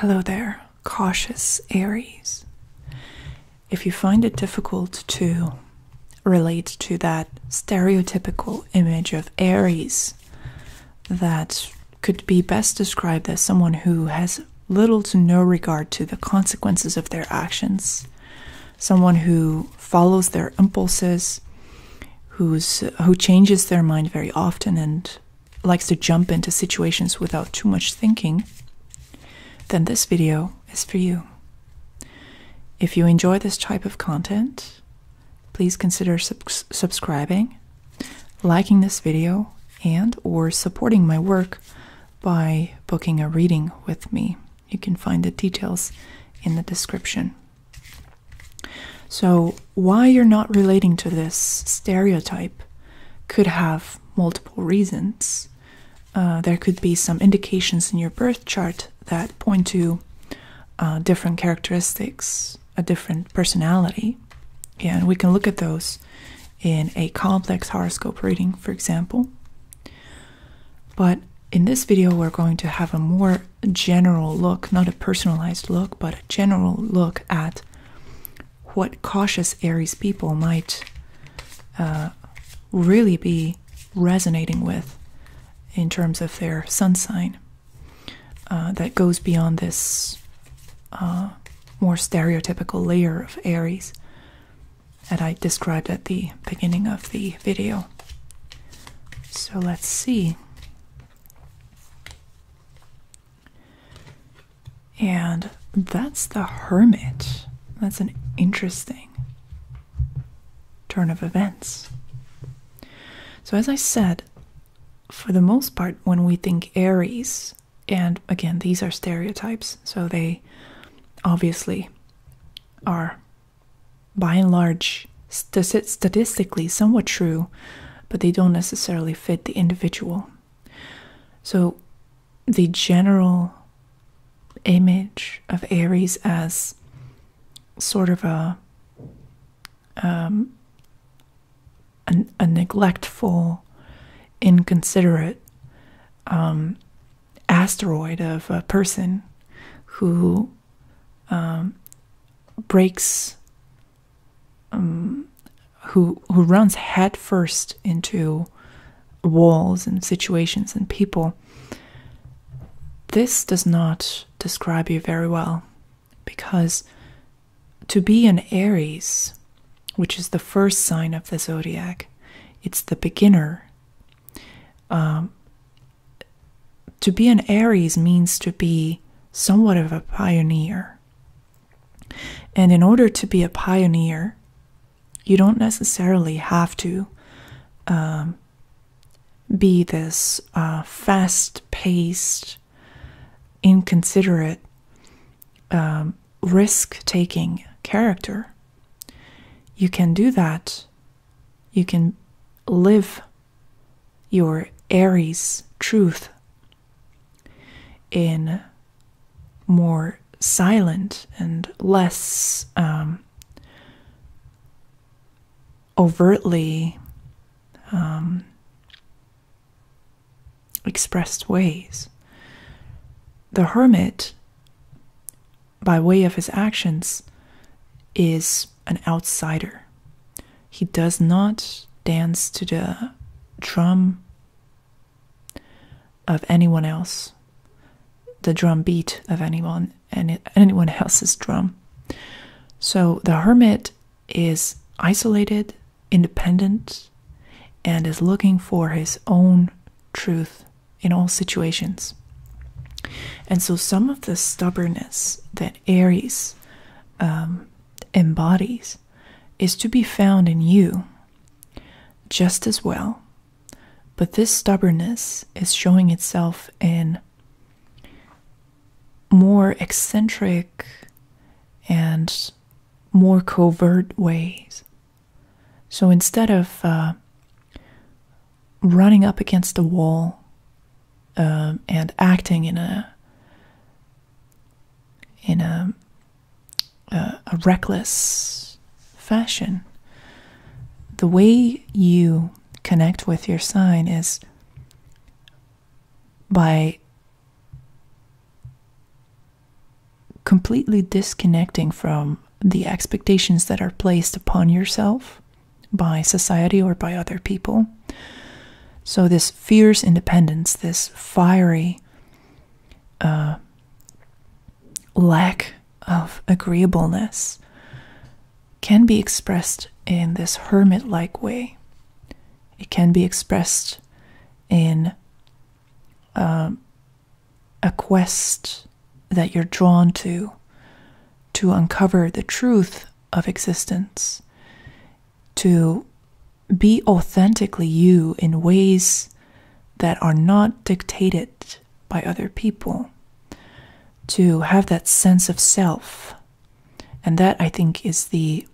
Hello there, cautious Aries. If you find it difficult to relate to that stereotypical image of Aries that could be best described as someone who has little to no regard to the consequences of their actions, someone who follows their impulses, who changes their mind very often and likes to jump into situations without too much thinking, then this video is for you. If you enjoy this type of content, please consider subscribing, liking this video, and or supporting my work by booking a reading with me. You can find the details in the description. So why you're not relating to this stereotype could have multiple reasons. There could be some indications in your birth chart that point to different characteristics, a different personality, and we can look at those in a complex horoscope reading, for example. But in this video, we're going to have a more general look, not a personalized look, but a general look at what cautious Aries people might really be resonating with in terms of their sun sign. That goes beyond this more stereotypical layer of Aries that I described at the beginning of the video. So let's see. And that's the Hermit. That's an interesting turn of events. So as I said, for the most part, when we think Aries, and again, these are stereotypes, so they obviously are, by and large, statistically somewhat true, but they don't necessarily fit the individual. So the general image of Aries as sort of a neglectful, inconsiderate asteroid of a person who breaks, who runs headfirst into walls and situations and people. This does not describe you very well, because to be an Aries, which is the first sign of the zodiac, it's the beginner. To be an Aries means to be somewhat of a pioneer. And in order to be a pioneer, you don't necessarily have to be this fast-paced, inconsiderate, risk-taking character. You can do that. You can live your Aries truth in more silent and less overtly expressed ways. The Hermit, by way of his actions, is an outsider. He does not dance to the drum of anyone else, the drum beat of anyone else's drum. So the Hermit is isolated, independent, and is looking for his own truth in all situations. And so some of the stubbornness that Aries embodies is to be found in you just as well. But this stubbornness is showing itself in more eccentric and more covert ways. So instead of running up against a wall and acting in a reckless fashion, the way you connect with your sign is by completely disconnecting from the expectations that are placed upon yourself by society or by other people. So this fierce independence, this fiery lack of agreeableness can be expressed in this hermit-like way. It can be expressed in a quest that you're drawn to uncover the truth of existence, to be authentically you in ways that are not dictated by other people, to have that sense of self. And that, I think, is the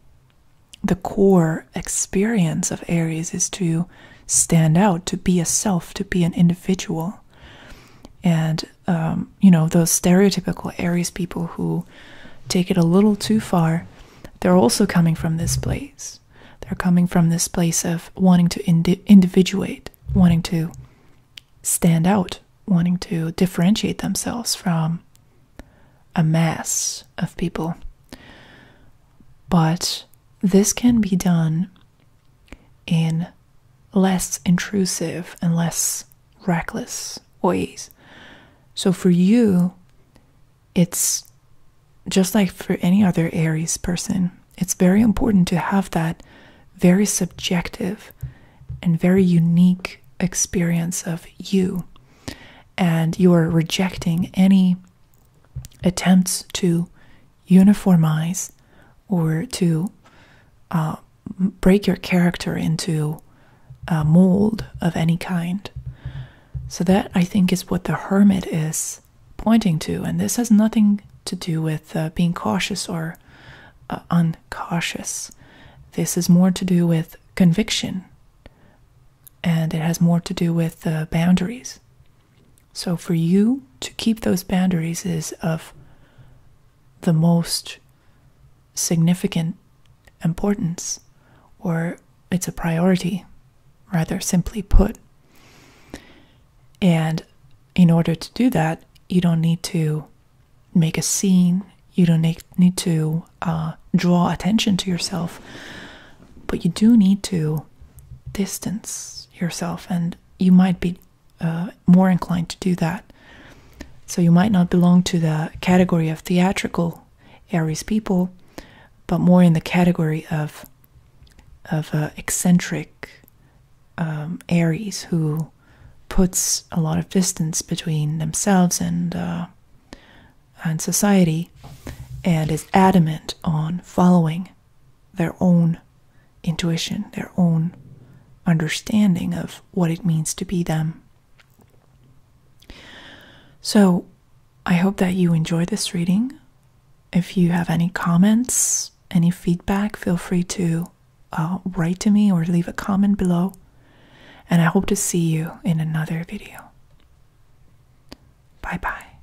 core experience of Aries, is to stand out, to be a self, to be an individual. And, those stereotypical Aries people who take it a little too far, they're also coming from this place. They're coming from this place of wanting to individuate, wanting to stand out, wanting to differentiate themselves from a mass of people. But this can be done in less intrusive and less reckless ways. So for you, it's just like for any other Aries person, it's very important to have that very subjective and very unique experience of you. And you are rejecting any attempts to uniformize or to break your character into a mold of any kind. So that, I think, is what the hermit is pointing to. And this has nothing to do with being cautious or uncautious. This is more to do with conviction. And it has more to do with boundaries. So for you to keep those boundaries is of the most significant importance, or it's a priority, rather simply put. And in order to do that, you don't need to make a scene, you don't need to draw attention to yourself, but you do need to distance yourself, and you might be more inclined to do that. So you might not belong to the category of theatrical Aries people, but more in the category of eccentric Aries, who puts a lot of distance between themselves and society, and is adamant on following their own intuition, their own understanding of what it means to be them. So I hope that you enjoy this reading. If you have any comments, any feedback, feel free to write to me or leave a comment below. And I hope to see you in another video. Bye-bye.